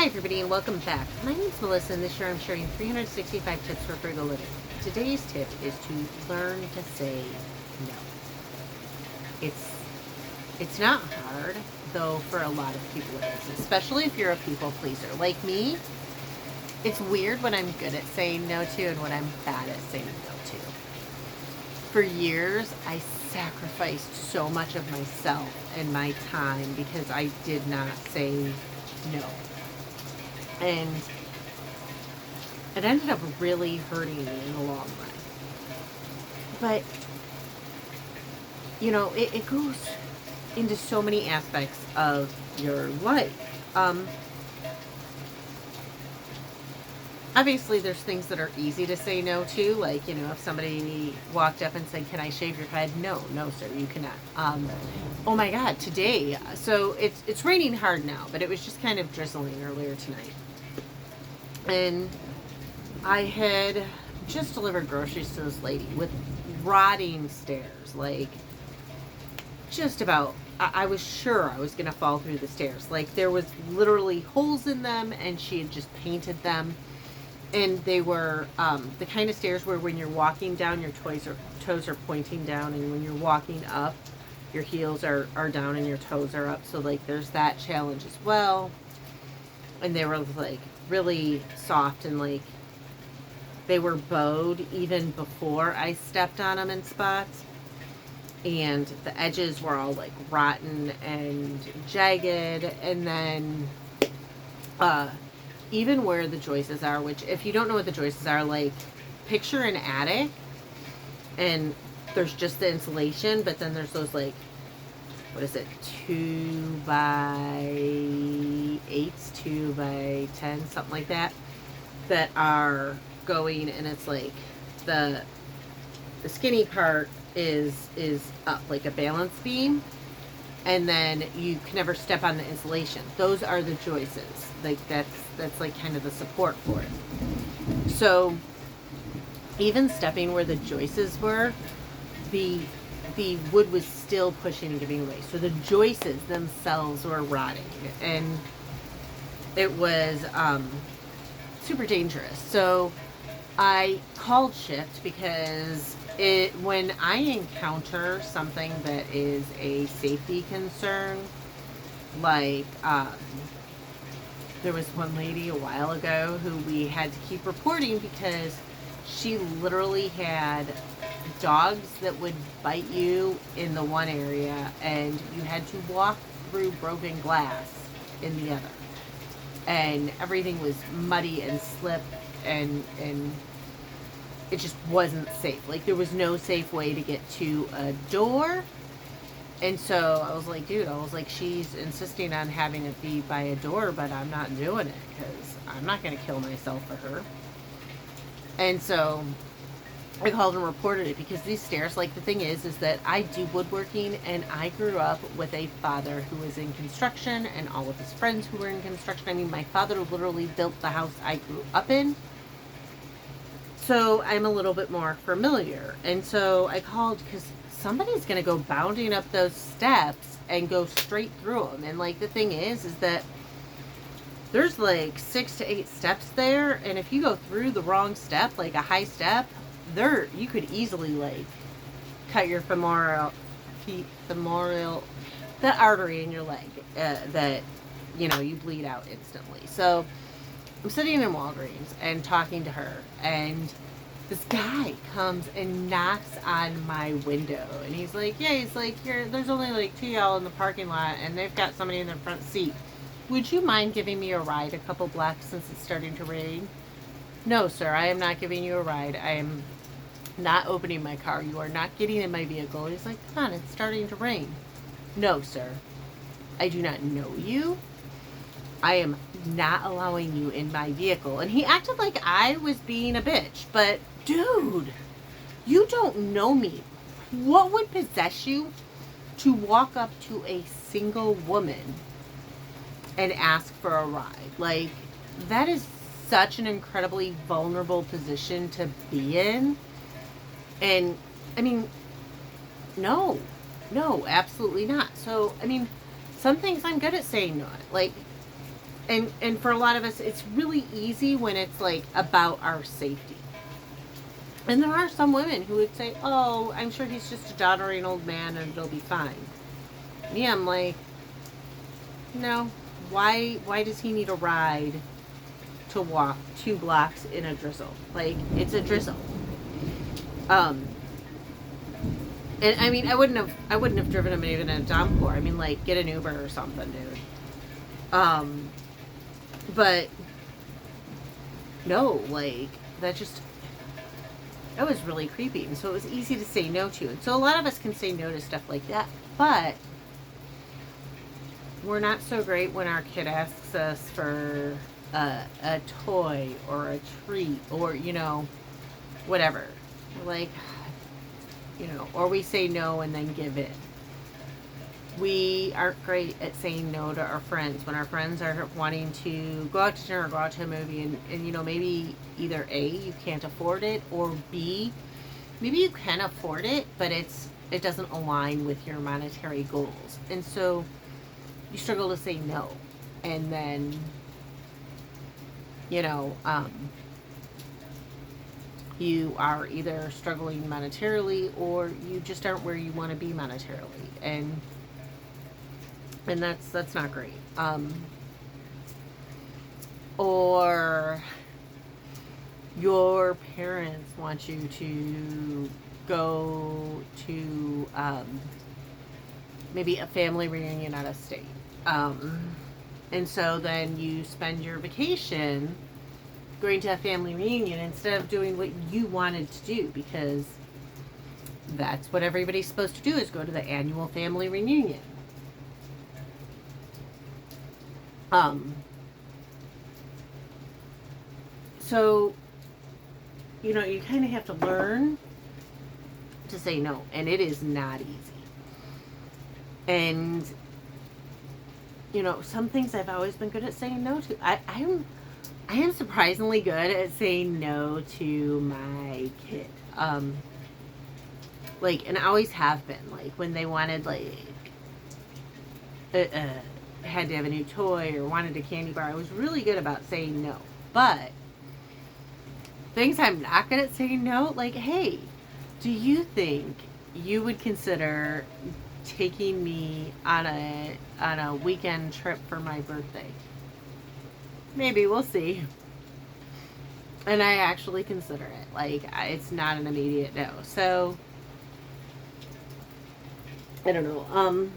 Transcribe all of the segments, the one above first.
Hi everybody and welcome back. My name is Melissa and this year I'm sharing 365 tips for frugal living. Today's tip is to learn to say no. It's not hard, though for a lot of people it is, especially if you're a people pleaser. Like me, it's weird when I'm good at saying no to and when I'm bad at saying no to. For years, I sacrificed so much of myself and my time because I did not say no. And it ended up really hurting me in the long run. But, it goes into so many aspects of your life. Obviously, there's things that are easy to say no to. Like, if somebody walked up and said, "Can I shave your head?" No, sir, you cannot. Oh my God, today. So it's raining hard now, but it was just kind of drizzling earlier tonight. And I had just delivered groceries to this lady with rotting stairs. Like, just about, I was sure I was going to fall through the stairs. Like, there was literally holes in them, and she had just painted them. And they were the kind of stairs where when you're walking down, your toes are pointing down, and when you're walking up, your heels are down and your toes are up. So, like, there's that challenge as well. And they were, like, really soft, and, like, they were bowed even before I stepped on them in spots. And the edges were all, like, rotten and jagged. And then even where the joists are, which if you don't know what the joists are, like, picture an attic and there's just the insulation, but then there's those, like, what is it, 2x8s, 2x10, something like that are going, and it's like the skinny part is up like a balance beam, and then you can never step on the insulation. Those are the joists. Like, that's like kind of the support for it. So even stepping where the joists were, the wood was still pushing and giving way. So the joists themselves were rotting, and it was super dangerous. So I called Shift because when I encounter something that is a safety concern, like there was one lady a while ago who we had to keep reporting because she literally had dogs that would bite you in the one area, and you had to walk through broken glass in the other. And everything was muddy and slipped, and it just wasn't safe. Like, there was no safe way to get to a door. And so I was like, dude, she's insisting on having it be by a door, but I'm not doing it because I'm not going to kill myself for her. And so I called and reported it because these stairs, like, the thing is that I do woodworking, and I grew up with a father who was in construction and all of his friends who were in construction. I mean, my father literally built the house I grew up in. So I'm a little bit more familiar. And so I called because somebody's going to go bounding up those steps and go straight through them. And, like, the thing is that there's like 6 to 8 steps there. And if you go through the wrong step, like a high step, you could easily, like, cut your femoral, the artery in your leg that, you bleed out instantly. So I'm sitting in Walgreens and talking to her, and this guy comes and knocks on my window, and he's like, there's only like 2 y'all in the parking lot, and they've got somebody in their front seat. Would you mind giving me a ride a couple blocks since it's starting to rain? No, sir, I am not giving you a ride. I am not opening my car. You are not getting in my vehicle. He's like, come on, it's starting to rain. No, sir, I do not know you. I am not allowing you in my vehicle. And he acted like I was being a bitch. But, dude, you don't know me. What would possess you to walk up to a single woman and ask for a ride? Like, that is such an incredibly vulnerable position to be in. And, I mean, no, absolutely not. So, I mean, some things I'm good at saying no. Like, And for a lot of us, it's really easy when it's like about our safety. And there are some women who would say, "Oh, I'm sure he's just a doddering old man and it'll be fine." Me, I'm like, no. Why does he need a ride to walk 2 blocks in a drizzle? Like, it's a drizzle. Um, and I mean, I wouldn't have driven him even in a downpour. I mean, like, get an Uber or something, dude. Um, but no, like, that just, that was really creepy. And so it was easy to say no to. And so a lot of us can say no to stuff like that, but we're not so great when our kid asks us for a toy or a treat or, whatever. We're like, or we say no and then give in. We aren't great at saying no to our friends when our friends are wanting to go out to dinner or go out to a movie, and maybe either A, you can't afford it, or B, maybe you can afford it, but it doesn't align with your monetary goals. And so you struggle to say no. And then, you are either struggling monetarily or you just aren't where you want to be monetarily. And that's not great. Or your parents want you to go to maybe a family reunion out of state. And so then you spend your vacation going to a family reunion instead of doing what you wanted to do, because that's what everybody's supposed to do, is go to the annual family reunion. So, you kind of have to learn to say no, and it is not easy. And, some things I've always been good at saying no to. I am surprisingly good at saying no to my kid. And I always have been. Like, when they wanted, had to have a new toy or wanted a candy bar, I was really good about saying no. But things I'm not good at saying no, like, hey, do you think you would consider taking me on a weekend trip for my birthday? Maybe, we'll see. And I actually consider it. Like, it's not an immediate no. So, I don't know.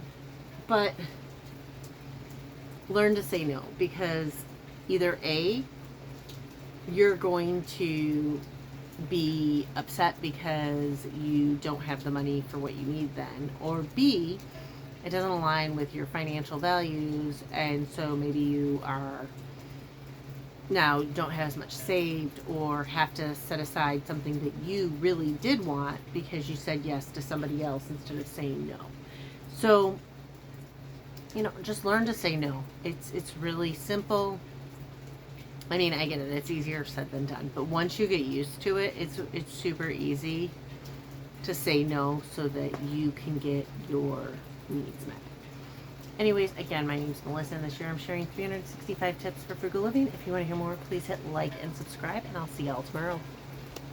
But learn to say no, because either A, you're going to be upset because you don't have the money for what you need then, or B, it doesn't align with your financial values, and so maybe you are now don't have as much saved, or have to set aside something that you really did want because you said yes to somebody else instead of saying no. So, just learn to say no. It's really simple. I mean, I get it. It's easier said than done. But once you get used to it, it's super easy to say no so that you can get your needs met. Anyways, again, my name's Melissa, and this year I'm sharing 365 tips for frugal living. If you want to hear more, please hit like and subscribe, and I'll see y'all tomorrow.